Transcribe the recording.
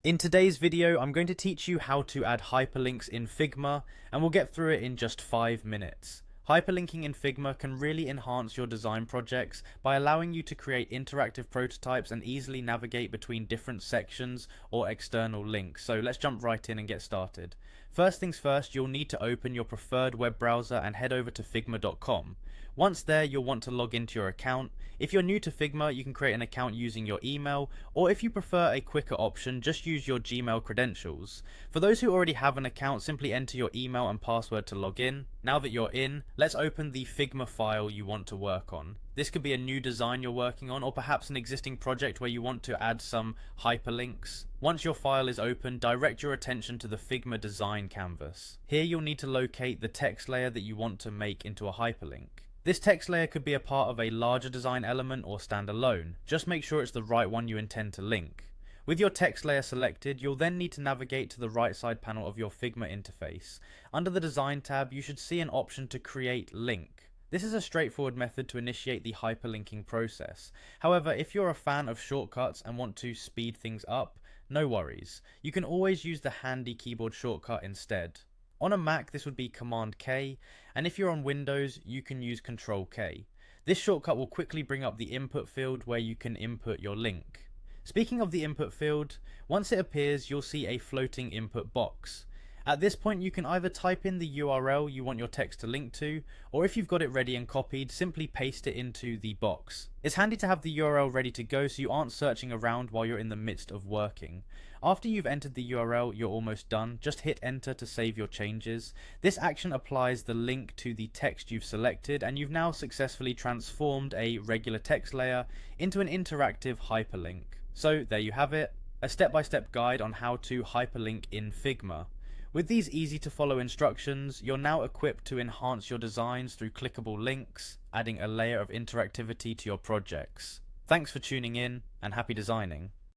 In today's video, I'm going to teach you how to add hyperlinks in Figma, and we'll get through it in just 5 minutes. Hyperlinking in Figma can really enhance your design projects by allowing you to create interactive prototypes and easily navigate between different sections or external links. So let's jump right in and get started. First things first, you'll need to open your preferred web browser and head over to figma.com. Once there, you'll want to log into your account. If you're new to Figma, you can create an account using your email, or if you prefer a quicker option, just use your Gmail credentials. For those who already have an account, simply enter your email and password to log in. Now that you're in, let's open the Figma file you want to work on. This could be a new design you're working on, or perhaps an existing project where you want to add some hyperlinks. Once your file is open, direct your attention to the Figma design canvas. Here you'll need to locate the text layer that you want to make into a hyperlink. This text layer could be a part of a larger design element or stand alone. Just make sure it's the right one you intend to link. With your text layer selected, you'll then need to navigate to the right side panel of your Figma interface. Under the Design tab, you should see an option to create link. This is a straightforward method to initiate the hyperlinking process. However, if you're a fan of shortcuts and want to speed things up, no worries. You can always use the handy keyboard shortcut instead. On a Mac, this would be Command K, and if you're on Windows, you can use Control K. This shortcut will quickly bring up the input field where you can input your link. Speaking of the input field, once it appears, you'll see a floating input box. At this point, you can either type in the URL you want your text to link to, or if you've got it ready and copied, simply paste it into the box. It's handy to have the URL ready to go so you aren't searching around while you're in the midst of working. After you've entered the URL, you're almost done. Just hit enter to save your changes. This action applies the link to the text you've selected, and you've now successfully transformed a regular text layer into an interactive hyperlink. So there you have it, a step-by-step guide on how to hyperlink in Figma. With these easy to follow instructions, you're now equipped to enhance your designs through clickable links, adding a layer of interactivity to your projects. Thanks for tuning in, and happy designing.